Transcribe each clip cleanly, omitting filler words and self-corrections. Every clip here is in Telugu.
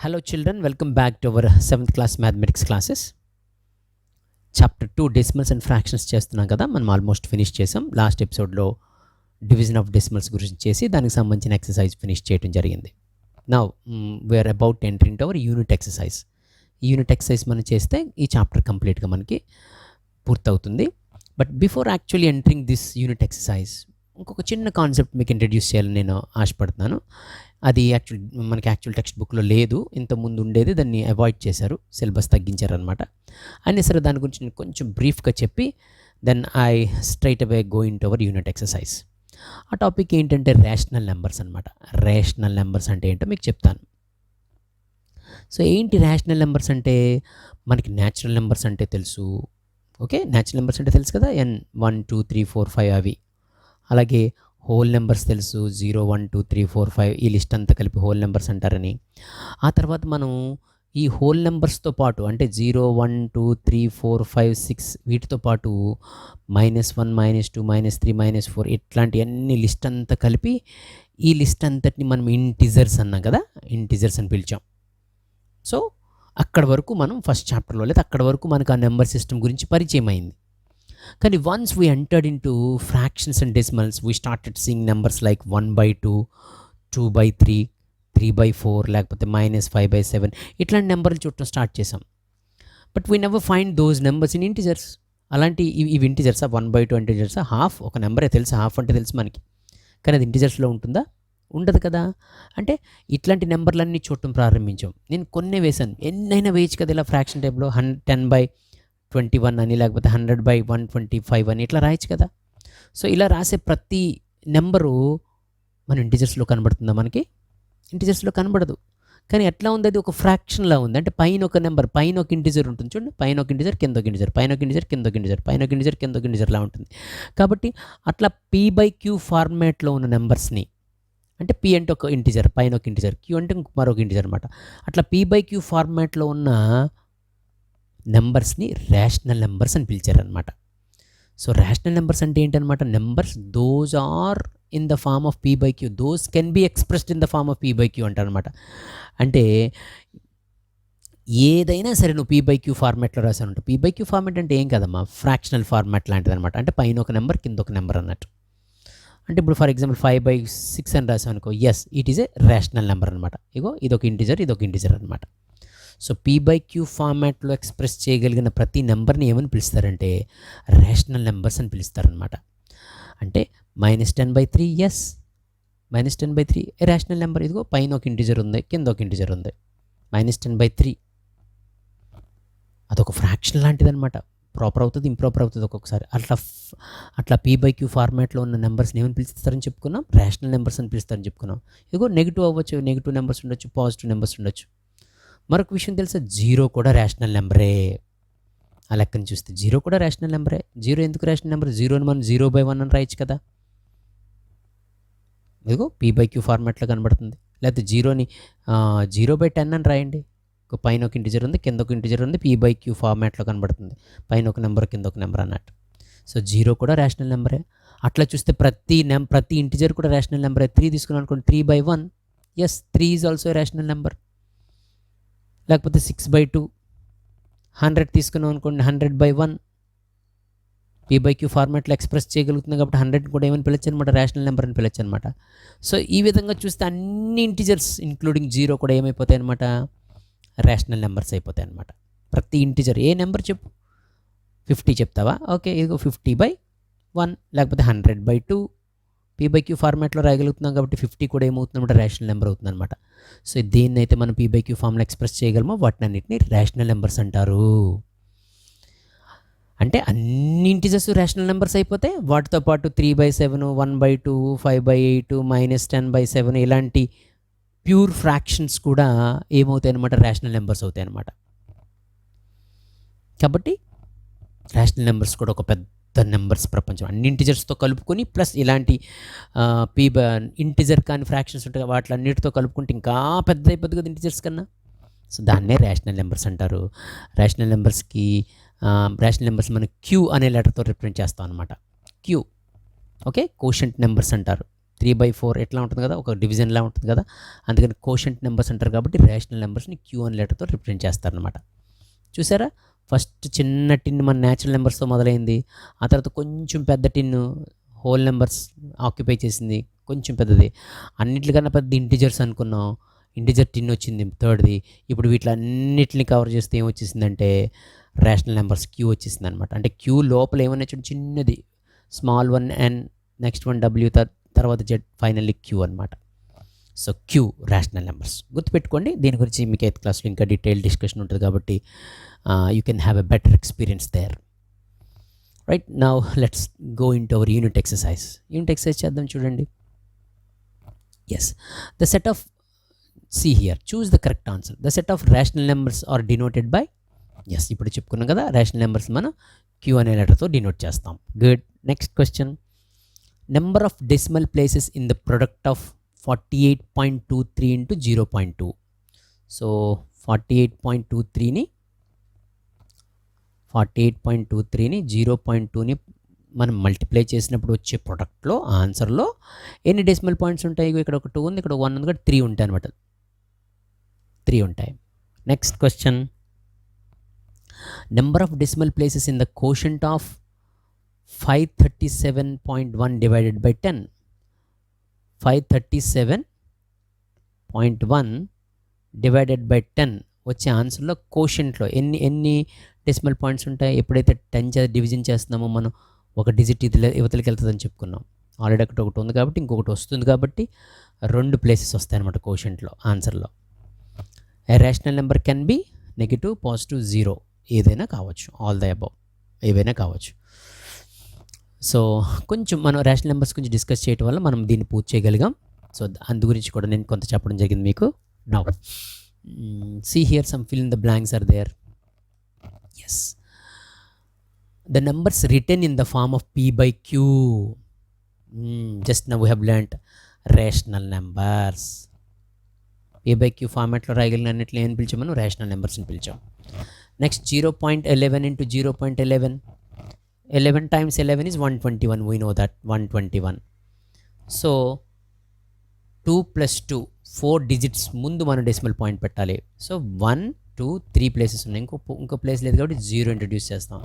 Hello children, welcome back to our 7th class mathematics classes. Chapter 2 decimals and fractions చేస్తున్నాం కదా. మనం ఆల్మోస్ట్ ఫినిష్ చేసాం. లాస్ట్ ఎపిసోడ్లో డివిజన్ ఆఫ్ డెసిమల్స్ గురించి చేసి దానికి సంబంధించిన ఎక్సర్సైజ్ ఫినిష్ చేయడం జరిగింది. Now we're about entering to our unit exercise. ఈ యూనిట్ ఎక్సర్సైజ్ మనం చేస్తే ఈ చాప్టర్ కంప్లీట్గా మనకి పూర్తవుతుంది. But before actually entering this unit exercise ఇంకొక చిన్న కాన్సెప్ట్ మీకు ఇంట్రడ్యూస్ చేయాలని నేను ఆశపడుతున్నాను. అది యాక్చువల్ టెక్స్ట్ బుక్లో లేదు, ఇంతకుముందు ఉండేది, దాన్ని అవాయిడ్ చేశారు, సిలబస్ తగ్గించారనమాట. అయినా సరే దాని గురించి నేను కొంచెం బ్రీఫ్గా చెప్పి then I straight away go in to our unit exercise. ఆ టాపిక్ ఏంటంటే రేషనల్ నెంబర్స్ అనమాట. రేషనల్ నెంబర్స్ అంటే ఏంటో మీకు చెప్తాను. సో ఏంటి రేషనల్ నెంబర్స్ అంటే? మనకి న్యాచురల్ నెంబర్స్ అంటే తెలుసు. ఓకే, న్యాచురల్ నెంబర్స్ అంటే తెలుసు కదా, n 1 2 3 4 5 అవి. అలాగే హోల్ నెంబర్స్ తెలుసు, 0 1 2 3 4 5 ఈ లిస్ట్ అంతా కలిపి హోల్ నెంబర్స్ అంటారని. ఆ తర్వాత మనం ఈ హోల్ నెంబర్స్తో పాటు అంటే 0 1 2 3 4 5 6 వీటితో పాటు -1 -2 -3 -4 ఇట్లాంటి అన్ని లిస్ట్ అంతా కలిపి ఈ లిస్ట్ అంతటిని మనం ఇంటిజర్స్ అన్నాం కదా, ఇంటిజర్స్ అని పిలిచాం. సో అక్కడ వరకు మనం ఫస్ట్ చాప్టర్లో లేదా అక్కడ వరకు మనకు ఆ నెంబర్ సిస్టమ్ గురించి పరిచయం అయింది. కానీ once we entered in to fractions and decimals we started seeing numbers like 1/2 2/3 3/4 లేకపోతే -5/7 ఇట్లాంటి నెంబర్లు చూడటం స్టార్ట్ చేసాం. But we never find those numbers in integers. అలాంటి ఇవి ఇంటిజర్సా? 1/2 ఇంటిజర్సా? హాఫ్ ఒక నెంబరే తెలుసు, హాఫ్ అంటే తెలుసు మనకి, కానీ అది ఇంటిజర్స్లో ఉంటుందా? ఉండదు కదా. అంటే ఇట్లాంటి నెంబర్లన్నీ చూడటం ప్రారంభించాం. నేను కొన్నే వేశాను, ఎన్నైనా వేయచ్చు కదా ఇలా ఫ్రాక్షన్ టైప్లో. 10/21 అని లేకపోతే 100/125 అని ఇట్లా రాయొచ్చు కదా. సో ఇలా రాసే ప్రతి నెంబరు మన ఇంటిజర్స్లో కనబడుతుందా? మనకి ఇంటిజర్స్లో కనబడదు. కానీ ఎట్లా ఉంది? అది ఒక ఫ్రాక్షన్లా ఉంది. అంటే పైన ఒక నెంబర్, పైన ఒక ఇంటిజర్ ఉంటుంది చూడండి, పైన ఒక ఇంటిజర్ కింద ఒక ఇంటిజర్, పైన ఒక ఇంటిజర్ కింద ఒక ఇంటిజర్, పైన ఒక ఇంటిజర్ కింద ఒక ఇంటిజర్లా ఉంటుంది. కాబట్టి అట్లా p/q ఫార్మాట్లో ఉన్న నెంబర్స్ని, అంటే p అంటే ఒక ఇంటిజర్, పైన ఒక ఇంటిజర్, q అంటే మరొక ఇంటిజర్ అనమాట. అట్లా p/q ఫార్మాట్లో ఉన్న నెంబర్స్ని రేషనల్ నెంబర్స్ అని పిలిచారనమాట. సో రేషనల్ నెంబర్స్ అంటే ఏంటనమాట? Numbers those are in the form of p/q, those can be expressed in the form of p/q అంటారనమాట. అంటే ఏదైనా సరే నువ్వు p/q ఫార్మాట్లో రాసానంట. p/q ఫార్మాట్ అంటే ఏం కదమ్మా, ఫ్రాక్షనల్ ఫార్మాట్ లాంటిది అనమాట. అంటే పైన ఒక నెంబర్ కింద ఒక నెంబర్ అన్నట్టు. అంటే ఇప్పుడు ఫర్ ఎగ్జాంపుల్ 5/6 అని రాసాం అనుకో, yes it is a rational number అనమాట. ఇగో ఇదొక ఇంటిజర్, ఇదొక ఇంటిజర్ అనమాట. సో p/q ఫార్మాట్లో ఎక్స్ప్రెస్ చేయగలిగిన ప్రతి నెంబర్ని ఏమని పిలుస్తారంటే రేషనల్ నెంబర్స్ అని పిలుస్తారనమాట. అంటే -10/3, ఎస్ -10/3 ఏ రేషనల్ నెంబర్. ఇదిగో పైన ఒక ఇంటిజర్ ఉంది, కింద ఒక ఇంటిజర్ ఉంది. -10/3 అదొక ఫ్రాక్షన్ లాంటిది అనమాట. ప్రాపర్ అవుతుంది, ఇంప్రాపర్ అవుతుంది ఒక్కొక్కసారి. అట్లా p/q ఫార్మాట్లో ఉన్న నెంబర్స్ని ఏమని పిలుస్తారని చెప్పుకున్నాం? రేషనల్ నెంబర్స్ అని పిలుస్తారని చెప్పుకున్నాం. ఇదిగో నెగిటివ్ అవ్వచ్చు, నెగిటివ్ నెంబర్స్ ఉండొచ్చు, పాజిటివ్ నెంబర్స్ ఉండొచ్చు. మరొక విషయం తెలుసా, 0 కూడా రేషనల్ నెంబరే. ఆ లెక్కని చూస్తే 0 కూడా రేషనల్ నెంబరే. 0 ఎందుకు రేషనల్ నెంబర్? 0ని మనం 0/1 అని రాయొచ్చు కదా. ఇదిగో p/q ఫార్మాట్లో కనబడుతుంది. లేకపోతే 0ని 0/10 అని రాయండి. పైన ఒక ఇంటిజర్ ఉంది, కింద ఒక ఇంటిజర్ ఉంది, p/q ఫార్మాట్లో కనబడుతుంది. పైన ఒక నెంబర్, కింద ఒక నెంబర్ అన్నట్టు. సో 0 కూడా రేషనల్ నెంబరే. అట్లా చూస్తే ప్రతి ఇంటిజర్ కూడా రేషనల్ నెంబరే. 3 తీసుకున్నాం అనుకోండి, 3/1, yes 3 is also rational number. లేకపోతే 6/2, 100 తీసుకున్నాం అనుకోండి, 100/1 p/q ఫార్మాట్లో ఎక్స్ప్రెస్ చేయగలుగుతుంది కాబట్టి 100 కూడా ఏమని పిలవచ్చు అనమాట, రేషనల్ నెంబర్ అని పిలవచ్చు అనమాట. సో ఈ విధంగా చూస్తే అన్ని ఇంటిజర్స్ ఇంక్లూడింగ్ 0 కూడా ఏమైపోతాయి అనమాట, రేషనల్ నెంబర్స్ అయిపోతాయి అనమాట. ప్రతి ఇంటిజర్ ఏ నెంబర్ చెప్పు, 50 చెప్తావా? ఓకే, ఇదిగో 50/1 లేకపోతే 100/2 p/q ఫార్మాట్లో రాయగలుగుతున్నాం కాబట్టి 50 కూడా ఏమవుతుందన్నమాట, రేషనల్ నెంబర్ అవుతుంది అనమాట. సో దేన్నైతే మనం p/q ఫార్మ్లో ఎక్స్ప్రెస్ చేయగలమో వాటిని అన్నింటినీ రేషనల్ నెంబర్స్ అంటారు. అంటే అన్ని ఇంటిజర్స్ రేషనల్ నెంబర్స్ అయిపోతే వాటితో పాటు 3/7, 1/2, 5/8, -10/7 ఇలాంటి ప్యూర్ ఫ్రాక్షన్స్ కూడా ఏమవుతాయి అనమాట, రేషనల్ నెంబర్స్ అవుతాయి అనమాట. కాబట్టి రేషనల్ నెంబర్స్ కూడా ఒక పెద్ద నెంబర్స్ ప్రపంచం. అన్ని ఇంటిజర్స్తో కలుపుకొని ప్లస్ ఇలాంటి ఇంటిజర్ కానీ ఫ్రాక్షన్స్ ఉంటాయి, వాటిలన్నిటితో కలుపుకుంటే ఇంకా పెద్ద అయిపోద్ది కదా ఇంటిజర్స్ కన్నా. సో దాన్నే రేషనల్ నెంబర్స్ అంటారు. రేషనల్ నెంబర్స్ మనం q అనే లెటర్తో రిప్రజెంట్ చేస్తాం అనమాట. q ఓకే, కోషంట్ నెంబర్స్ అంటారు. 3/4 ఎట్లా ఉంటుంది కదా, ఒక డివిజన్లా ఉంటుంది కదా. అందుకని కోషంట్ నెంబర్స్ అంటారు కాబట్టి రేషనల్ నెంబర్స్ని క్యూ అనే లెటర్తో రిప్రజెంట్ చేస్తారనమాట. చూసారా, ఫస్ట్ చిన్న టిన్ మన న్యాచురల్ నెంబర్స్తో మొదలైంది, ఆ తర్వాత కొంచెం పెద్ద టిన్ను హోల్ నెంబర్స్ ఆక్యుపై చేసింది, కొంచెం పెద్దది. అన్నింటికన్నా పెద్ద ఇంటిజర్స్ అనుకున్నాం, ఇంటిజర్ టిన్ వచ్చింది థర్డ్ది. ఇప్పుడు వీటిలన్నిటిని కవర్ చేస్తే ఏమొచ్చేసిందంటే రేషనల్ నెంబర్స్ క్యూ వచ్చేసింది అనమాట. అంటే క్యూ లోపల ఏమన్నా చిన్నది small one and next one W, తర్వాత జెడ్, ఫైనల్లీ క్యూ అనమాట. సో క్యూ రేషనల్ నెంబర్స్ గుర్తుపెట్టుకోండి. దీని గురించి మీకు 8th క్లాస్లో ఇంకా డీటెయిల్ డిస్కషన్ ఉంటుంది కాబట్టి you can have a better experience there. Right, now let's go in to our unit exercise. Unit exercise చేద్దాం, చూడండి. Yes, the set of, see here, choose the correct answer. The set of rational numbers are denoted by, yes, ఇప్పుడు చెప్పుకున్నాం కదా, రేషనల్ నెంబర్స్ మనం క్యూ అనే లెటర్తో డినోట్ చేస్తాం. Good. Next question, number of decimal places in the product of 48.23 into 0.2. So 48.23ని 0.2ని మనం మల్టిప్లై చేసినప్పుడు వచ్చే ప్రొడక్ట్లో ఆన్సర్లో ఎన్ని డెసిమల్ పాయింట్స్ ఉంటాయి? ఇక్కడ ఒక 2 ఉంది, ఇక్కడ 1 ఉంది, ఇక్కడ 3 ఉంటాయి అనమాట. 3 ఉంటాయి. Next question, number of decimal places in the quotient of 537.1 divided by 10. 537.1 divided by 10 వచ్చే ఆన్సర్లో కోషంట్లో ఎన్ని డెసిమల్ పాయింట్స్ ఉంటాయి? ఎప్పుడైతే 10 డివిజన్ చేస్తున్నామో మనం ఒక డిజిట్ యువతలకి వెళ్తుందని చెప్పుకున్నాం. ఆల్రెడీ అక్కడ ఒకటి ఉంది కాబట్టి ఇంకొకటి వస్తుంది కాబట్టి 2 ప్లేసెస్ వస్తాయి అనమాట కోషంట్లో ఆన్సర్లో. A rational number can be negative, positive, zero, ఏదైనా కావచ్చు, ఆల్ ద అబౌవ్ ఏవైనా కావచ్చు. సో కొంచెం మనం రేషనల్ నెంబర్స్ గురించి డిస్కస్ చేయడం వల్ల మనం దీన్ని పూర్తి చేయగలిగాం. సో అందు గురించి కూడా నేను కొంత చెప్పడం జరిగింది మీకు. Now see here, some fill in the blanks are there. Yes, the numbers written in the form of p by q. Just now we have learnt rational numbers. p by q ఫార్మాట్లో రాయగలిగిన అన్నిట్లో ఏం పిలిచాం మనం? రేషనల్ నెంబర్స్ని పిలిచాం. Next 0.11 into 0.11. 11 times 11 is 121. We know that 121. So 2 plus 2, 4 digits ముందు మనం డెసిమల్ పాయింట్ పెట్టాలి. సో 1, 2, 3 ప్లేసెస్ ఉన్నాయి, ఇంకో ప్లేస్ లేదు కాబట్టి 0 ఇంట్రడ్యూస్ చేస్తాం,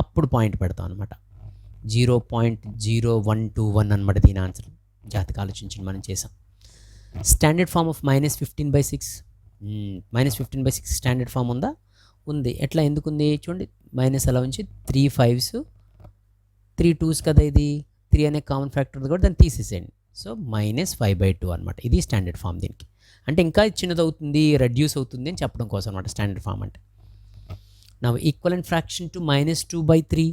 అప్పుడు పాయింట్ పెడతాం అనమాట. 0.0121 అనమాట దీని ఆన్సర్. జాతక ఆలోచించి మనం చేసాం. Standard form of -15/6. -15/6 standard form ఉందా? ఉంది. ఎట్లా, ఎందుకు ఉంది చూడండి. మైనస్ అలా ఉంచి 3 5s 3 2s కదా, ఇది 3 అనే కామన్ ఫ్యాక్టర్ ఉంది కాబట్టి దాన్ని తీసేసేయండి. సో -5/2 అనమాట. ఇది స్టాండర్డ్ ఫామ్ దీనికి. అంటే ఇంకా చిన్నది అవుతుంది, రెడ్యూస్ అవుతుంది అని చెప్పడం కోసం అనమాట స్టాండర్డ్ ఫామ్ అంటే. నా ఈక్వలెంట్ ఫ్రాక్షన్ టు -2/3.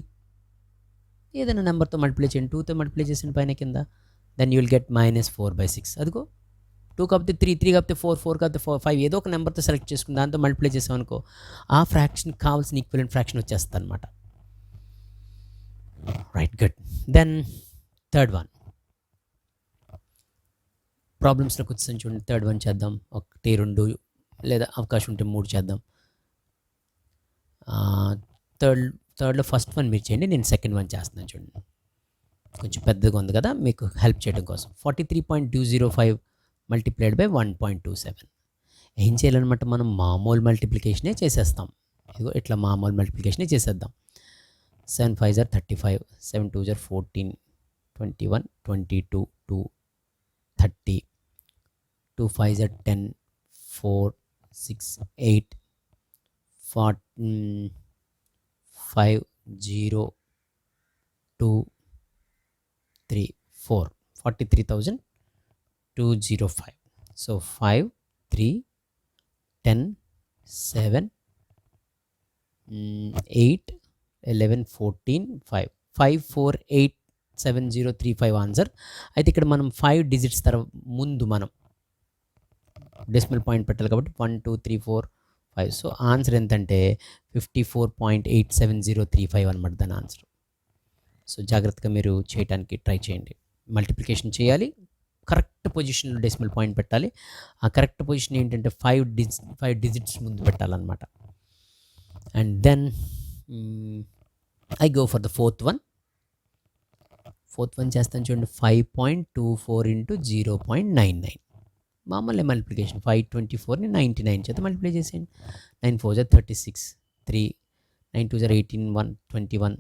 ఏదైనా నెంబర్తో మల్టిప్లై చేయండి, 2తో మల్టిప్లై చేసిన పైన కింద, దెన్ యూ విల్ గెట్ -4/6. అదిగో 2 కాకపోతే 3, 3 కాకపోతే 4, 4 కాకపోతే 5, ఏదో ఒక నెంబర్తో సెలెక్ట్ చేసుకుని దాంతో మల్టిప్లై చేసాం అనుకో, ఆ ఫ్రాక్షన్ కావాల్సిన ఈక్వలెంట్ ఫ్రాక్షన్ వచ్చేస్తుంది అనమాట. Right, good. Then third one, ప్రాబ్లమ్స్లోకి వచ్చేసి చూడండి. థర్డ్ వన్ చేద్దాం. 1, 2 లేదా అవకాశం ఉంటే 3 చేద్దాం. థర్డ్లో ఫస్ట్ వన్ మీరు చేయండి, నేను సెకండ్ వన్ చేస్తున్నాను చూడండి. కొంచెం పెద్దగా ఉంది కదా, మీకు హెల్ప్ చేయడం కోసం. 43.205 మల్టిప్లైడ్ బై 1.27. ఏం చేయాలన్నమాట, మనం మామూలు మల్టిప్లికేషనే చేసేస్తాం. ఇదిగో ఇట్లా మామూలు మల్టిప్లికేషనే చేసేద్దాం. 7 5s are 35, 7 2s are 14, 21, 22, 2, 30, 2 5s are 10, 4, 6, 8, 4, 5, 0, 2, 3, 4, 43,205. So 5, 3, 10, 7, 8, 11, 14, 5, 5, 4, 8, 7, 0, 3, 5 answer. అయితే ఇక్కడ మనం 5 డిజిట్స్ ముందు మనం డెసిమల్ పాయింట్ పెట్టాలి కాబట్టి 1 2 3 4 5. సో ఆన్సర్ ఎంతంటే 54.87035 అనమాట దాని ఆన్సర్. సో జాగ్రత్తగా మీరు చేయడానికి ట్రై చేయండి. మల్టిప్లికేషన్ చేయాలి, కరెక్ట్ పొజిషన్లో డెసిమల్ పాయింట్ పెట్టాలి. ఆ కరెక్ట్ పొజిషన్ ఏంటంటే 5 డిజిట్స్ ముందు పెట్టాలన్నమాట. And then I go for the fourth one. Fourth one చేస్తాను చూడండి, 5.24 ఇంటూ 0.99. మామూలు మల్టిప్లికేషన్. 524ని 99 చేత మల్టిప్లై చేసేయండి. 9 4 జా 36, 3 9 2 జా 18, 1 21,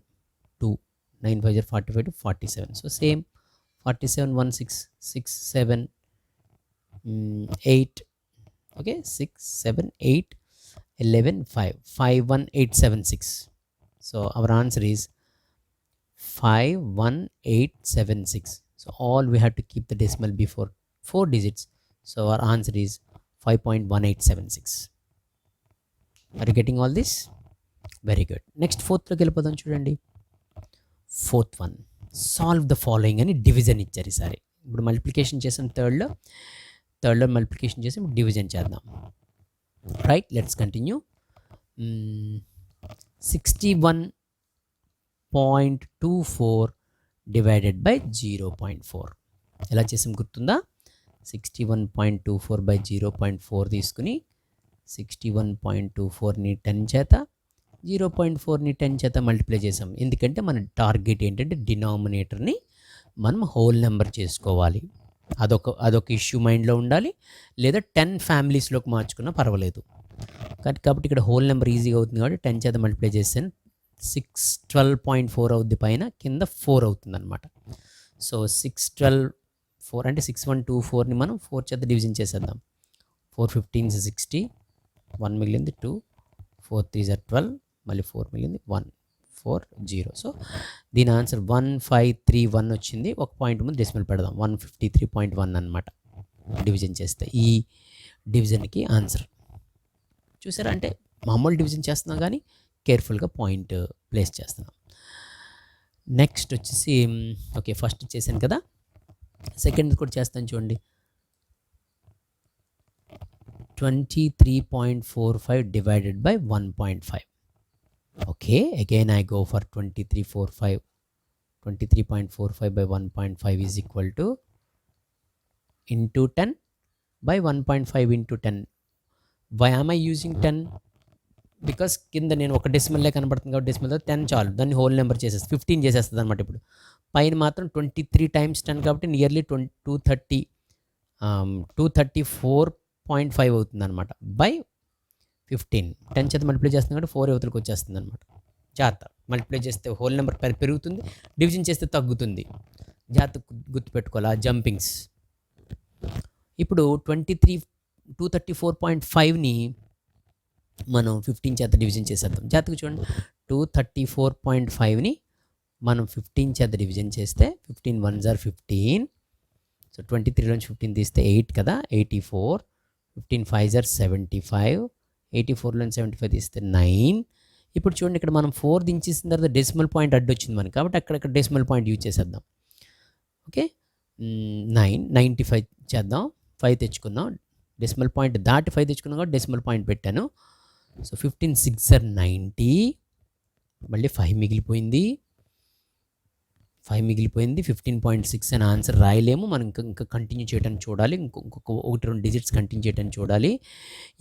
2 9 5 జా 45 to 47. So same 47 1 6 6 7 8, okay, 6 7 8 11 5 51876. So our answer is 51876. So all we have to keep the decimal before 4 digits. So our answer is 5.1876. Are you getting all this? Very good. Next fourth లోకి వెళ్ళిపోదాం చూడండి. Fourth one, solve the following అని డివిజన్ ఇచ్చారు ఈసారి. ఇప్పుడు మల్టిప్లికేషన్ చేసాం థర్డ్లో మల్టిప్లికేషన్ చేసి డివిజన్ చేద్దాం. Right, let's continue. 61.24 divided by 0.4 ఎలా చేసాం గుర్తుందా? 61.24 బై 0.4 తీసుకుని 61.24ని 10 చేత 0.4ని 10 చేత మల్టిప్లై చేసాం. ఎందుకంటే మన టార్గెట్ ఏంటంటే డినామినేటర్ని మనం హోల్ నెంబర్ చేసుకోవాలి. అదొక ఇష్యూ మైండ్లో ఉండాలి. లేదా 10 ఫ్యామిలీస్లోకి మార్చుకున్నా పర్వాలేదు. కాబట్టి ఇక్కడ హోల్ నెంబర్ ఈజీగా అవుతుంది కాబట్టి 10 చేత మల్టిప్లై చేస్తాను. 612.4 అవుద్ది, పైన కింద 4 అవుతుంది అనమాట. సో 612.4 అంటే 6124ని మనం 4 చేత డివిజన్ చేసేద్దాం. 4 15 60, 1 మిగిలింది 2, 4 3 12, మళ్ళీ 4 మిగిలింది 1 4 0. సో దీని ఆన్సర్ 1531 వచ్చింది. ఒక పాయింట్ ముందు డెసిమల్ పెడదాం, 153.1 అనమాట డివిజన్ చేస్తే. ఈ డివిజన్కి ఆన్సర్ చూసారా, అంటే మామూలు డివిజన్ చేస్తున్నాం కానీ కేర్ఫుల్గా పాయింట్ ప్లేస్ చేస్తున్నాం. నెక్స్ట్ వచ్చేసి ఓకే, ఫస్ట్ చేశాను కదా, సెకండ్ కూడా చేస్తాను చూడండి. 23.45 divided by 1.5. Okay, again I go for 23.45 by 1.5 is equal to into 10 by 1.5 into 10. Why am I using 10? Because కింద నేను ఒక డెసిమల్లే కనబడుతుంది కాబట్టి డెసిమల్ 10 చాలు, దాన్ని హోల్ నెంబర్ చేసేస్తుంది, 15 చేసేస్తుంది అనమాట. ఇప్పుడు పైన మాత్రం 23 times 10 కాబట్టి నియర్లీ 234.5 అవుతుంది అనమాట. బై 15, 10 చేత మల్టిప్లై చేస్తుంది కాబట్టి 4 యువతలకు వచ్చేస్తుంది అనమాట. జాగ్రత్త, మల్టిప్లై చేస్తే హోల్ నెంబర్ పెరుగుతుంది, డివిజన్ చేస్తే తగ్గుతుంది. జాగ్రత్త గుర్తుపెట్టుకోవాలి ఆ జంపింగ్స్. ఇప్పుడు 234.5ని మనం 15 చేత డివిజన్ చేసేద్దాం. జాగ్రత్తగా చూడండి, 234.5ని మనం 15 చేత డివిజన్ చేస్తే 15 1s are 15. సో 23లోంచి 15 తీస్తే 8 కదా, 84. 15 5s are 75. 84లోంచి 75 తీస్తే 9. ఇప్పుడు చూడండి, ఇక్కడ మనం 4 దించేసిన తర్వాత డెసిమల్ పాయింట్ అడ్డు వచ్చింది మనకి, కాబట్టి అక్కడక్కడ డెసిమల్ పాయింట్ యూజ్ చేసేద్దాం. ఓకే, 95 చేద్దాం, 5 తెచ్చుకుందాం. డెసిమల్ పాయింట్ దాటి 5 తెచ్చుకున్నాం కాబట్టి డెసిమల్ పాయింట్ పెట్టాను. So 15 6s are 90. మళ్ళీ 5 మిగిలిపోయింది. 15.6 అని ఆన్సర్ రాయలేము మనం, ఇంకా కంటిన్యూ చేయడానికి చూడాలి. ఇంకొక 1-2 డిజిట్స్ కంటిన్యూ చేయడానికి చూడాలి.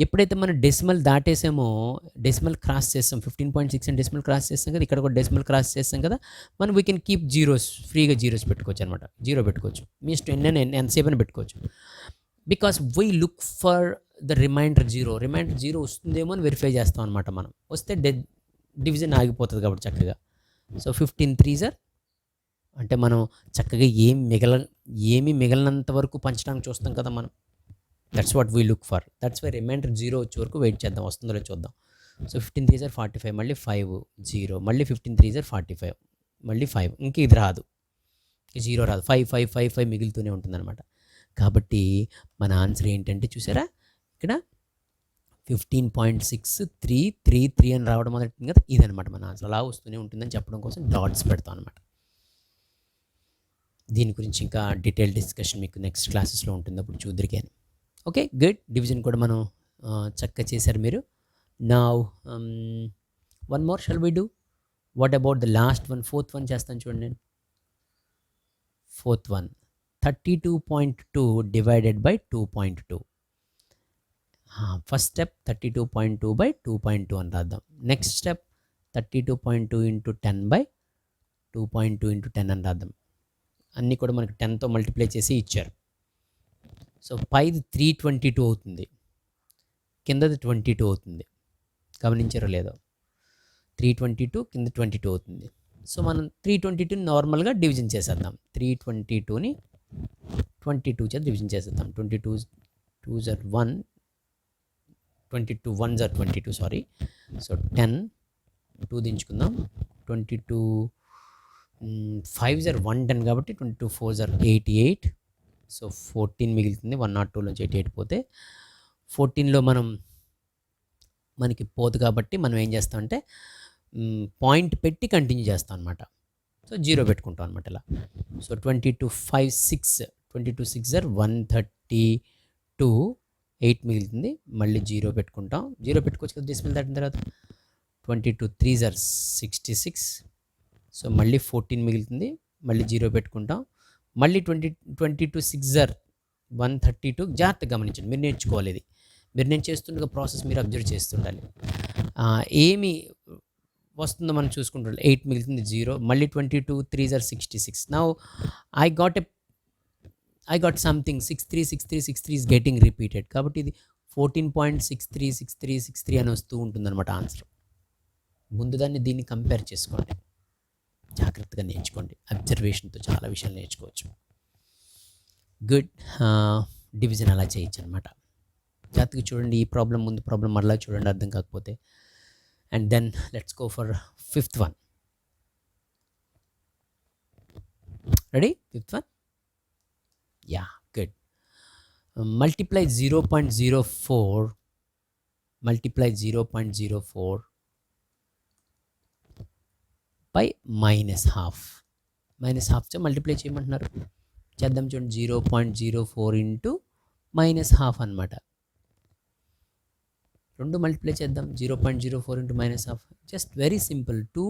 ఎప్పుడైతే మనం డెసిమల్ దాటేసామో, డెసిమల్ క్రాస్ చేస్తాం, 15.6 అని డెసిమల్ క్రాస్ చేస్తాం కదా, ఇక్కడ కూడా డెసిమల్ క్రాస్ చేస్తాం కదా, మనం వీ కెన్ కీప్ జీరోస్, ఫ్రీగా జీరోస్ పెట్టుకోవచ్చు అనమాట. జీరో పెట్టుకోవచ్చు, మీ ఇష్టం ఎంతసేపు అని పెట్టుకోవచ్చు. Because we look for the remainder zero వస్తుందేమో అని వెరిఫై చేస్తాం అనమాట. మనం వస్తే డివిజన్ ఆగిపోతుంది కాబట్టి చక్కగా. సో 15 3s are అంటే మనం చక్కగా ఏమి మిగలనంత వరకు పంచడానికి చూస్తాం కదా మనం. That's what we look for. That's why reminder 0 వచ్చే వరకు వెయిట్ చేద్దాం, వస్తుందో చూద్దాం. సో 15 3s are 45, మళ్ళీ 5 0, మళ్ళీ 15 3s are 45, మళ్ళీ 5. ఇంక ఇది రాదు, 0 రాదు. 5 5 5 5 మిగులుతూనే ఉంటుందన్నమాట. కాబట్టి మన ఆన్సర్ ఏంటంటే చూసారా, ఇక్కడ 15.633 అని రావడం మొదలెట్టింది కదా, ఇదనమాట మన ఆన్సర్. అలా వస్తూనే ఉంటుందని చెప్పడం కోసం డాట్స్ పెడతాం అనమాట. దీని గురించి ఇంకా డీటెయిల్ డిస్కషన్ మీకు నెక్స్ట్ క్లాసెస్లో ఉంటుంది, అప్పుడు చూద్దరికాను. Okay, good. డివిజన్ కూడా మనం చక్కగా చేశారు మీరు. Now one more shall we do. What about the last one, fourth one చేస్తాను చూడండి నేను. Fourth one 32.2 divided by 2.2. First step 32.2 by 2.2 అని రాద్దాం. Next step 32.2 into 10 by 2.2 into 10 అని రాద్దాం. అన్నీ కూడా మనకి 10తో మల్టిప్లై చేసి ఇచ్చారు. సో పైది 322 అవుతుంది, కిందది 22 అవుతుంది. గమనించారో లేదో, 322 కింద 22 అవుతుంది. సో మనం 322ని నార్మల్గా డివిజన్ చేసేద్దాం. 322ని 22 చేత డివిజన్ చేసేద్దాం. 22 2s are 1, 22 1s are 22, sorry. So 10, 2 దించుకుందాం. 22 5s are 110 కాబట్టి 22 4s are 88. సో 14 మిగులుతుంది. 102లోంచి 88 పోతే 14లో మనకి పోదు కాబట్టి మనం ఏం చేస్తామంటే పాయింట్ పెట్టి కంటిన్యూ చేస్తాం అనమాట. సో 0 పెట్టుకుంటాం అనమాట ఇలా. సో 22 5 6, 22 6 are 132, 8 మిగులుతుంది. మళ్ళీ 0 పెట్టుకుంటాం. 0 పెట్టుకోవచ్చు కదా డెసిమల్ దాటిన తర్వాత. 22 3s are 66. సో మళ్ళీ 14 మిగులుతుంది. మళ్ళీ 0 పెట్టుకుంటాం. మళ్ళీ 22 6s are 132. జాగ్రత్తగా గమనించండి, మీరు నేర్చుకోవాలి ఇది. మీరు నేను చేస్తుండగా ప్రాసెస్ మీరు అబ్జర్వ్ చేస్తుండాలి. ఏమి వస్తుందో మనం చూసుకుంటుండాలి. 8 మిగులుతుంది, 0. మళ్ళీ 22 3s are 66. Now I got something 63 63 63 is getting repeated. కాబట్టి ఇది 14.63 63 63 అని వస్తూ ఉంటుందన్నమాట ఆన్సర్. ముందు దీన్ని కంపేర్ చేసుకోండి, జాగ్రత్తగా నేర్చుకోండి. అబ్జర్వేషన్తో చాలా విషయాలు నేర్చుకోవచ్చు. గుడ్. డివిజన్ అలా చేయొచ్చు అనమాట. జాగ్రత్తగా చూడండి. ఈ ప్రాబ్లం ముందు ప్రాబ్లం మరలా చూడండి అర్థం కాకపోతే. And then let's go for 5th one. రెడీ? 5th one? Yeah, good. Multiply 0.04 by -half. -halfతో మల్టిప్లై చేయమంటున్నారు. చేద్దాం చూడండి. 0.04 ఇంటూ -half అనమాట. రెండు మల్టిప్లై చేద్దాం. 0.04 into -half. Just very simple. 2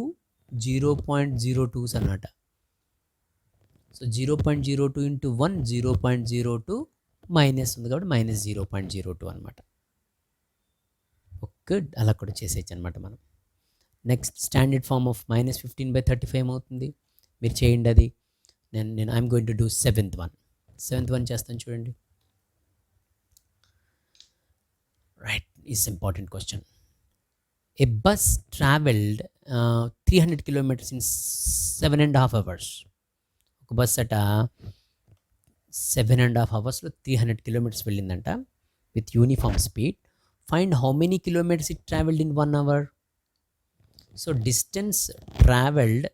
0.02s అన్నమాట. సో 0.02 ఇంటూ 1 0.02 మైనస్ ఉంది కాబట్టి -0.02 అనమాట. గుడ్. అలా కూడా చేసేయచ్చు అనమాట మనం. నెక్స్ట్ స్టాండర్డ్ ఫార్మ్ ఆఫ్ -15/35 ఏమవుతుంది మీరు చేయండి అది. నేను I'm going to do 7th one చేస్తాను చూడండి. Right, is important question. A bus travelled 300 kilometers in 7.5 hours. ఒక బస్ అట 7.5 hoursలో 300 kilometers వెళ్ళిందంట with uniform speed. Find how many kilometers it travelled in 1 hour. So distance traveled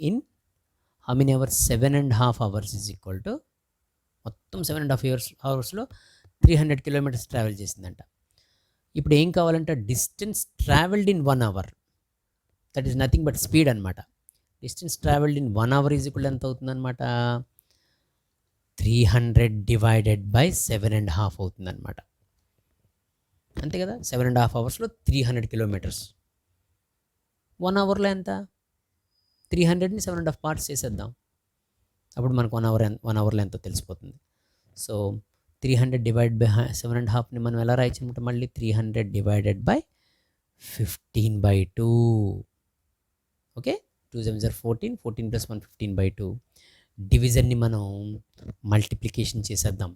in how many hours? 7.5 hours is equal to మొత్తం 7.5 hoursలో 300 kilometers ట్రావెల్ చేసిందంట. ఇప్పుడు ఏం కావాలంటే distance travelled in 1 hour, that is nothing but speed అనమాట. Distance travelled in 1 hour is equal ఎంత అవుతుందన్నమాట? 300 డివైడెడ్ బై 7.5 అవుతుందన్నమాట. అంతే కదా. 7.5 hoursలో 300 kilometers. 1 hourలో ఎంత? 300ని 7.5 parts చేసేద్దాం. అప్పుడు మనకు 1 hourలో ఎంతో తెలిసిపోతుంది. సో 300 డివైడ్ బై 7.5ని మనం ఎలా రాయొచ్చు అనమాట? మళ్ళీ 300 divided by 15/2. Okay, 2 7s are 14, 14 + 1 15/2. డివిజన్ని మనం మల్టిప్లికేషన్ చేసేద్దాం.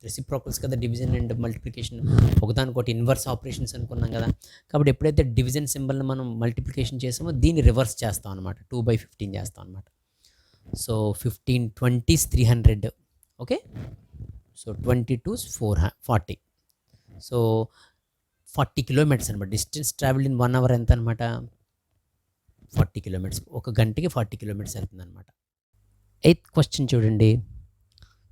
రెసిప్రోకల్స్ కదా డివిజన్ అండ్ మల్టిప్లికేషన్, ఒకదానికొకటి ఇన్వర్స్ ఆపరేషన్స్ అనుకున్నాం కదా. కాబట్టి ఎప్పుడైతే డివిజన్ సింబల్ని మనం మల్టిప్లికేషన్ చేసామో దీన్ని రివర్స్ చేస్తాం అనమాట. 2/15 చేస్తాం అనమాట. So 15 20s 300. Okay, so 22s 40. So 40 kilometers అనమాట. డిస్టెన్స్ ట్రావెల్ ఇన్ 1 hour ఎంత అనమాట? 40 kilometers. ఒక గంటకి 40 kilometers వెళ్తుంది అనమాట. 8th question చూడండి.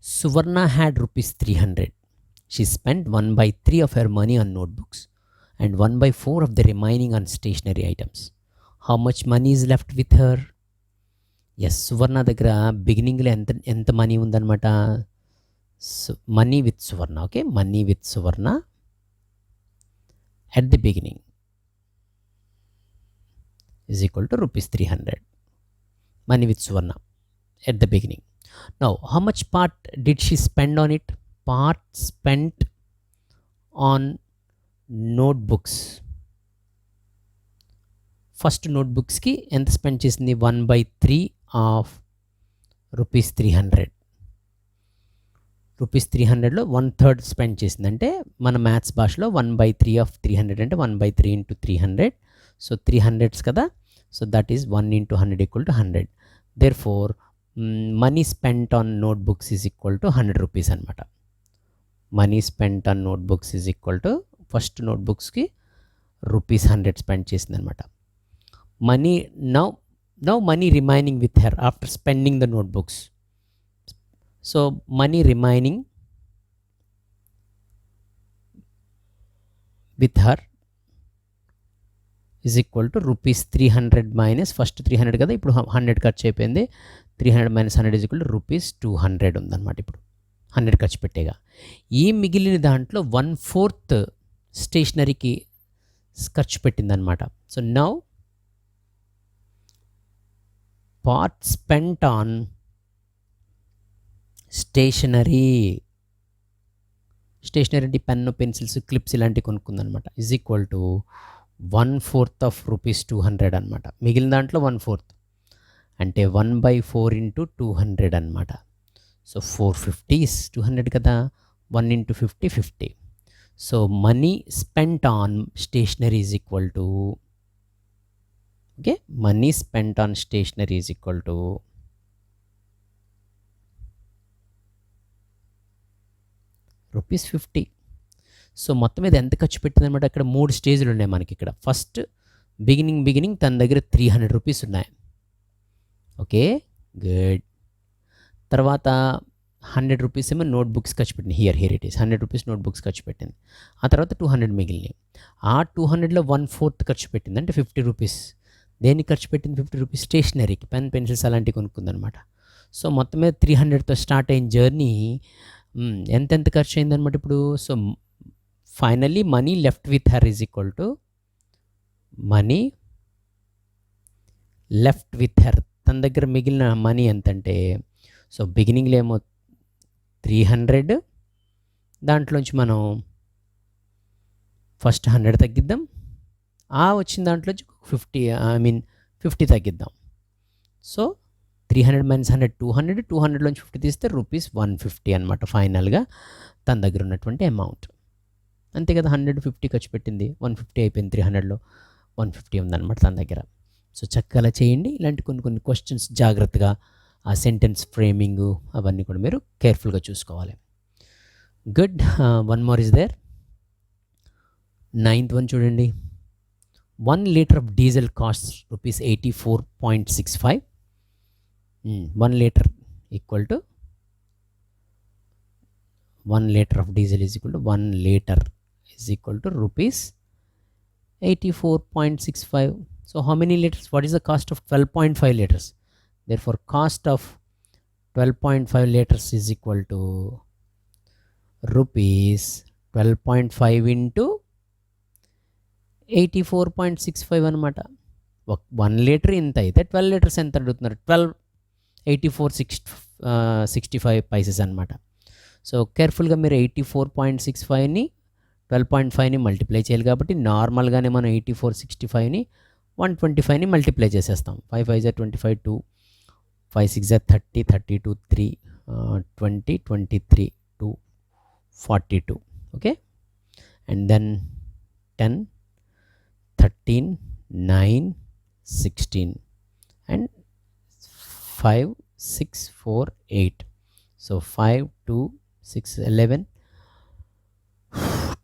Suvarna had ₹300. She spent 1/3 of her money on notebooks and 1/4 of the remaining on stationery items. How much money is left with her? Yes, Suvarna దగ్గర బిగినింగ్లో ఎంత మనీ ఉందన్నమాట? Money with Suvarna. Okay, money with Suvarna at the beginning is equal to ₹300. Money with Suvarna at the beginning. Now, how much part did she spend on it? Part spent on notebooks first నోట్బుక్స్కి ఎంత స్పెండ్ చేసింది 1/3 ఆఫ్ రూపీస్ 300. రూపీస్ 300లో 1/3 స్పెండ్ చేసింది. అంటే మన మ్యాథ్స్ భాషలో 1/3 ఆఫ్ 300 అంటే 1/3 ఇంటూ 300. సో 300s కదా. So that is 1 into 100 equal to 100. Therefore money spent on notebooks is equal to 100 rupees అనమాట. Money spent on notebooks is equal to first నోట్బుక్స్కి రూపీస్ 100 స్పెండ్ చేసింది అనమాట. Money now money remaining with her after spending the notebooks. So money remaining with her is equal to rupees 300 minus first 300 కదా, ఇప్పుడు 100 ఖర్చు అయిపోయింది. 300 minus 100 is equal to rupees 200 ఉందన్నమాట. ఇప్పుడు 100 ఖర్చు పెట్టేగా ఈ మిగిలిన దాంట్లో 1/4 స్టేషనరీకి ఖర్చు పెట్టిందనమాట. So now part spent on stationery అంటే పెన్ను, పెన్సిల్స్, క్లిప్స్ ఇలాంటివి కొనుక్కుందనమాట. Is equal to 1/4 of rupees 200 అనమాట. మిగిలిన దాంట్లో 1/4 అంటే 1/4 ఇంటూ 200 అనమాట. సో 450 is 200 కదా. 1 into 50 50. So money spent on stationery is equal to money spent on stationery is equal to rupees 50. So మొత్తం మీద ఎంత ఖర్చు పెట్టిందనమాట. అక్కడ 3 స్టేజ్లు ఉన్నాయి మనకి ఇక్కడ. ఫస్ట్ బిగినింగ్ తన దగ్గర 300 రూపీస్ ఉన్నాయి. Okay good. తర్వాత 100 రూపీస్ ఏమో నోట్బుక్స్ ఖర్చు పెట్టింది. Here it is 100 rupees notebooks ఖర్చు పెట్టింది. ఆ తర్వాత 200 మిగిలినాయి. ఆ 200లో 1/4 ఖర్చు పెట్టింది, అంటే 50 రూపీస్. దేనికి ఖర్చు పెట్టింది? 50 రూపీస్ స్టేషనరీకి, పెన్, పెన్సిల్స్ అలాంటివి కొనుక్కుందనమాట. సో మొత్తం మీద 300తో స్టార్ట్ అయిన జర్నీ ఎంత ఖర్చు అయిందనమాట ఇప్పుడు. So finally money left with her is equal to money left with her. తన దగ్గర మిగిలిన మనీ ఎంతంటే, సో బిగినింగ్లో ఏమో 300, దాంట్లోంచి మనం ఫస్ట్ 100 తగ్గిద్దాం. వచ్చిన దాంట్లోంచి 50 తగ్గిద్దాం. సో 300 మైనస్ 100 200, 200లోంచి 50 తీస్తే రూపీస్ 150 అనమాట ఫైనల్గా తన దగ్గర ఉన్నటువంటి అమౌంట్. అంతే కదా. 150 ఖర్చు పెట్టింది, 150 అయిపోయింది. 300లో 150 ఉందన్నమాట తన దగ్గర. సో చక్కగా చేయండి. ఇలాంటి కొన్ని క్వశ్చన్స్ జాగ్రత్తగా, ఆ సెంటెన్స్ ఫ్రేమింగ్ అవన్నీ కూడా మీరు కేర్ఫుల్గా చూసుకోవాలి. Good. 1 more is there. 9th one చూడండి. 1 liter of diesel costs rupees 84.65. 1 liter equal to 1 liter of diesel is equal to 1 liter is equal to rupees 84.65. So how many liters? What is the cost of 12.5 liters? Therefore cost of 12.5 liters is equal to rupees 12.5 into 84.65 అనమాట. 1 లీటర్ ఇంత అయితే 12 లీటర్స్ ఎంత అడుగుతున్నారు? 1284.65 పైసెస్ అనమాట. సో కేర్ఫుల్గా మీరు 84.65ని 12.5ని మల్టిప్లై చేయాలి. కాబట్టి నార్మల్గానే మనం 84.65ని 125ని మల్టిప్లై చేసేస్తాం. 5 5 25 2 5 6 30 32 3 20 23 2 42. Okay. And then 10 13 9 16 and 5 6 4 8. So 5 2 6 11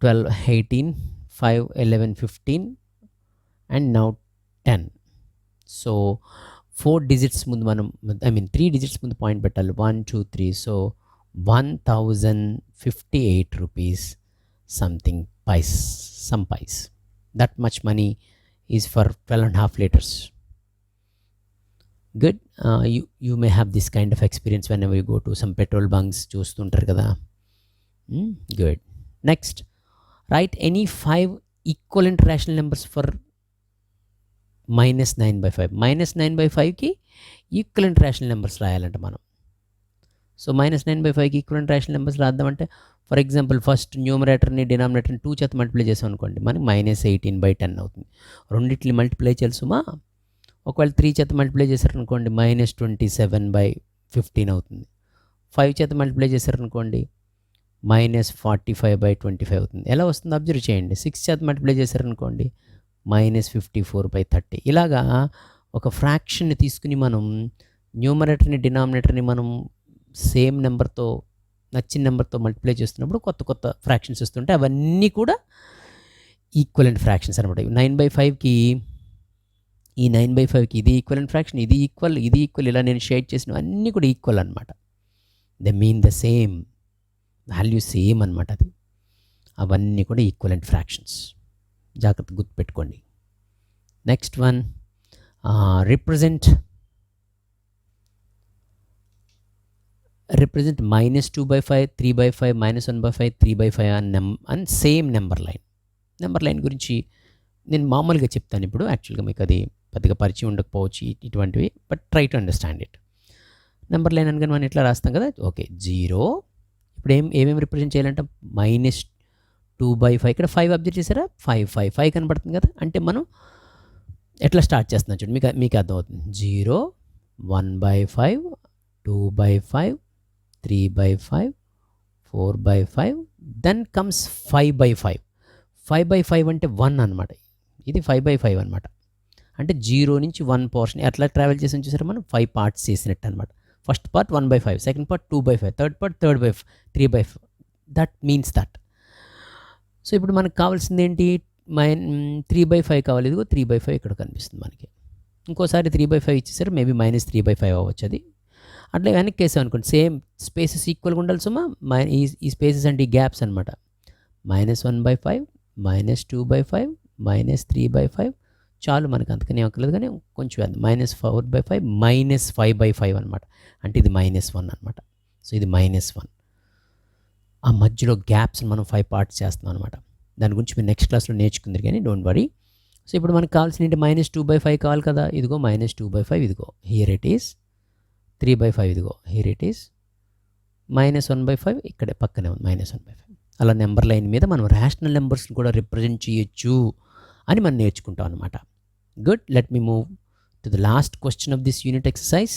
12 18 5 11 15 and now 10. So 4 digits ముందు మనం 3 digits ముందు పాయింట్ పెట్టాలి. 1 2 3. So 1058 rupees something some pice. That much money is for 12.5 liters. Good. You may have this kind of experience whenever you go to some petrol bunks. చూస్తుంటారు కదా. Good. Next, write any 5 equivalent rational numbers for -9/5. -9/5కి ఈక్వలెంట్ రేషనల్ నెంబర్స్ రాయాలంట మనం. సో -9/5కి ఈక్వలెంట్ రేషనల్ నెంబర్స్ రాద్దామంటే ఫర్ ఎగ్జాంపుల్ ఫస్ట్ న్యూమరేటర్ని డినామినేటర్ని 2 చేత మల్టిప్లై చేసాం అనుకోండి, మనకి -18/10 అవుతుంది. రెండింటిని మల్టిప్లై చేయాలి సుమా. ఒకవేళ 3 చేత మల్టిప్లై చేశారనుకోండి -27/15 అవుతుంది. 5 చేత మల్టిప్లై చేశారనుకోండి -45/25 అవుతుంది. ఎలా వస్తుంది అబ్జర్వ్ చేయండి. 6 చేత మల్టిప్లై చేశారనుకోండి -54/30. ఇలాగా ఒక ఫ్రాక్షన్ని తీసుకుని మనం న్యూమరేటర్ని డినామినేటర్ని మనం సేమ్ నెంబర్తో నచ్చిన నెంబర్తో మల్టిప్లై చేస్తున్నప్పుడు కొత్త కొత్త ఫ్రాక్షన్స్ వస్తుంటే అవన్నీ కూడా ఈక్వలెంట్ ఫ్రాక్షన్స్ అనమాట. 9/5కి ఈ 9/5కి ఇది ఈక్వలెంట్ ఫ్రాక్షన్, ఇది ఈక్వల్ ఇలా నేను షేడ్ చేసిన అన్నీ కూడా ఈక్వల్ అనమాట. They mean the same value same అనమాట. అది అవన్నీ కూడా ఈక్వలెంట్ ఫ్రాక్షన్స్. జాగ్రత్త గుర్తుపెట్టుకోండి. Next one represent -2/5, 3/5, -1/5, 3/5 and same number line గురించి నేను మామూలుగా చెప్తాను ఇప్పుడు. యాక్చువల్గా మీకు అది పెద్దగా పరిచయం ఉండకపోవచ్చు ఇటువంటివి, but try to understand it. Number line అనగానే మనం ఇట్లా రాస్తాం కదా, ఓకే 0. ఇప్పుడు ఏమేమి రిప్రజెంట్ చేయాలంటే -2/5, ఇక్కడ 5 అబ్జర్వ్ చేశారా, 5 కనబడుతుంది కదా. అంటే మనం ఎట్లా స్టార్ట్ చేస్తున్నాం చూడండి, మీకు అర్థమవుతుంది. 0, 1/5, 2/5, 3/5, 4/5, దెన్ కమ్స్ 5/5. 5/5 అంటే 1 అనమాట. ఇది 5/5 అనమాట. అంటే 0 నుంచి 1 పోర్షన్ ఎట్లా ట్రావెల్ చేసాం చూసారా మనం, 5 పార్ట్స్ చేసినట్టు అనమాట. First part 1/5, second part 2/5, third part 3/5. That means that. So ఇప్పుడు మనకు కావాల్సింది ఏంటి, 3/5 కావాలి. ఇదిగో 3/5 ఇక్కడ కనిపిస్తుంది మనకి. ఇంకోసారి 3/5 ఇచ్చేసారు, మేబీ -3/5 అవ్వచ్చు. అది అట్లా వెనక్కి వేసాం అనుకోండి, సేమ్ స్పేసెస్ ఈక్వల్గా ఉండాలి సుమా. ఈ స్పేసెస్ అంటే ఈ గ్యాప్స్ అనమాట. -1/5, -2/5, -3/5 చాలు మనకు, అంతకనే అక్కర్లేదు. కానీ కొంచెం -4/5, -5/5 అనమాట. అంటే ఇది -1 అనమాట. సో ఇది -1. ఆ మధ్యలో గ్యాప్స్ మనం 5 పార్ట్స్ చేస్తున్నాం అనమాట. దాని గురించి మీరు నెక్స్ట్ క్లాస్లో నేర్చుకుందరు కానీ డోంట్ వరీ. సో ఇప్పుడు మనకు కావాల్సిన -2/5 కావాలి కదా. ఇదిగో -2/5, ఇదిగో హియర్ ఇట్ ఈస్. 3/5 ఇదిగో హియర్ ఇట్ ఈస్. -1/5 ఇక్కడే పక్కనే ఉంది -1/5. అలా నెంబర్ లైన్ మీద మనం రేషనల్ నెంబర్స్ని కూడా రిప్రజెంట్ చేయొచ్చు అని మనం నేర్చుకుంటాం అనమాట. Good, let me move to the last question of this unit exercise.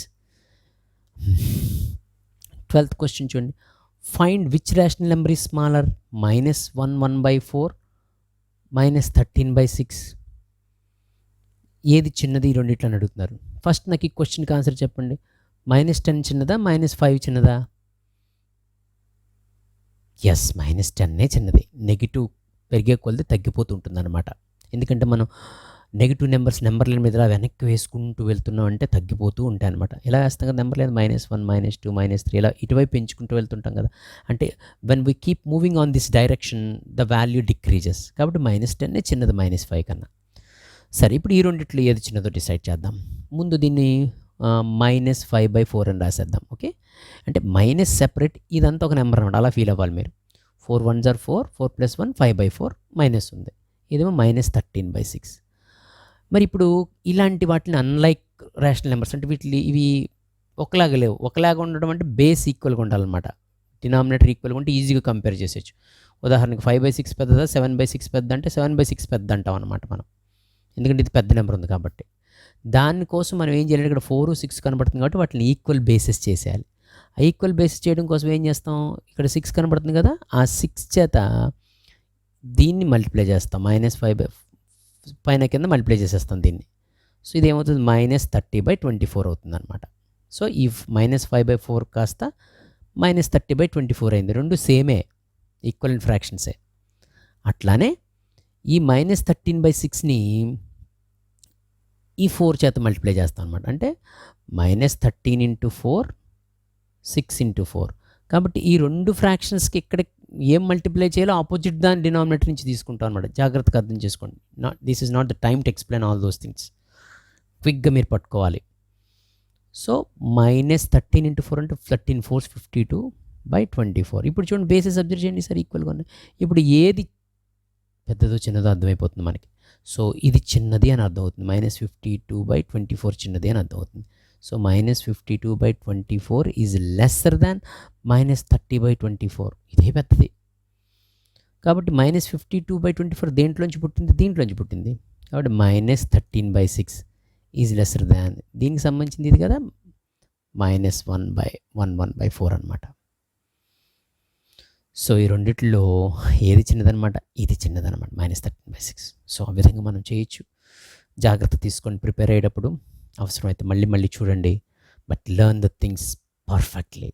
12th question చూడండి. Find which rational number is smaller, -1/4, -13/6. ఏది చిన్నది ఈ రెండిట్లో అని అడుగుతున్నారు. ఫస్ట్ నాకు ఈ క్వశ్చన్కి ఆన్సర్ చెప్పండి. -10 చిన్నదా, -5 చిన్నదా? ఎస్, -10 చిన్నది. నెగిటివ్ పెరిగే కొలది తగ్గిపోతూ ఉంటుంది అనమాట. ఎందుకంటే మనం నెగిటివ్ నెంబర్ లైన్ మీద వెనక్కి వేసుకుంటూ వెళ్తున్నాం అంటే తగ్గిపోతూ ఉంటాయి అనమాట. ఇలా వేస్తాం కదా నెంబర్ లైన్, -1, -2, -3 ఇలా ఇటువైపు పెంచుకుంటూ వెళ్తుంటాం కదా. అంటే when we keep moving on this direction the value decreases. కాబట్టి -10 చిన్నది -5 కన్నా. సరే, ఇప్పుడు ఈ రెండిట్లో ఏది చిన్నదో డిసైడ్ చేద్దాం. ముందు దీన్ని -5/4 అని రాసేద్దాం. ఓకే, అంటే మైనస్ సెపరేట్, ఇదంతా ఒక నెంబర్ అనమాట. అలా ఫీల్ అవ్వాలి మీరు. 4 1s are 4, 4 + 1 5/4 మైనస్ ఉంది. ఇదేమో -13/6. మరి ఇప్పుడు ఇలాంటి వాటిని అన్లైక్ రేషనల్ నెంబర్స్ అంటే ఇవి ఒకలాగా లేవు. ఒకలాగా ఉండడం అంటే బేస్ ఈక్వల్గా ఉండాలన్నమాట. డినామినేటర్ ఈక్వల్గా ఉంటే ఈజీగా కంపేర్ చేసేయచ్చు. ఉదాహరణకి 5/6 పెద్దదా, 7/6 పెద్ద అంటే 7/6 పెద్ద అంటాం అనమాట మనం. ఎందుకంటే ఇది పెద్ద నెంబర్ ఉంది కాబట్టి. దానికోసం మనం ఏం చేయాలి, ఇక్కడ 4, 6 కనబడుతుంది కాబట్టి వాటిని ఈక్వల్ బేసెస్ చేసేయాలి. ఆ ఈక్వల్ బేసెస్ చేయడం కోసం ఏం చేస్తాం, ఇక్కడ 6 కనబడుతుంది కదా, ఆ 6 చేత దీన్ని మల్టిప్లై చేస్తాం. -5 పైన కింద మల్టిప్లై చేసేస్తాం దీన్ని. సో ఇది ఏమవుతుంది, -30/24 అవుతుంది అనమాట. సో ఈ -5/4 కాస్త -30/24 అయింది. రెండు సేమే, ఈక్వలెంట్ ఫ్రాక్షన్సే. అట్లానే ఈ -13/6ని ఈ 4 చేత మల్టిప్లై చేస్తాం అనమాట. అంటే -13 × 4, 6 × 4. కాబట్టి ఈ రెండు ఫ్రాక్షన్స్కి ఇక్కడ ఏం మల్టిప్లై చేయాలో ఆపోజిట్ దాని డినామినేటర్ నుంచి తీసుకుంటాం అనమాట. జాగ్రత్తగా అర్థం చేసుకోండి. This is not the time to explain all those things. క్విక్గా మీరు పట్టుకోవాలి. సో -13 × 4 అంటే 13 4s 52/24. ఇప్పుడు చూడండి, బేసెస్ అబ్జర్వ్ చేయండి సార్, ఈక్వల్గా ఉన్నాయి. ఇప్పుడు ఏది పెద్దదో చిన్నదో అర్థమైపోతుంది మనకి. సో ఇది చిన్నది అని అర్థమవుతుంది. -52/24 చిన్నది అని అర్థమవుతుంది. సో -52/24 ఈజ్ లెస్సర్ దాన్ -30/24. ఇదే పెద్దది. కాబట్టి -52/24 దేంట్లోంచి పుట్టింది? దీంట్లోంచి పుట్టింది. కాబట్టి -13/6 ఈజ్ లెస్సర్ దాన్, దీనికి సంబంధించింది ఇది కదా, -1/4 అనమాట. సో ఈ రెండిట్లో ఏది చిన్నదనమాట? ఇది చిన్నదనమాట, -13/6. సో ఆ విధంగా మనం చేయొచ్చు. జాగ్రత్త తీసుకొని ప్రిపేర్ అయ్యేటప్పుడు అవసరమైతే మళ్ళీ చూడండి, but learn the things perfectly.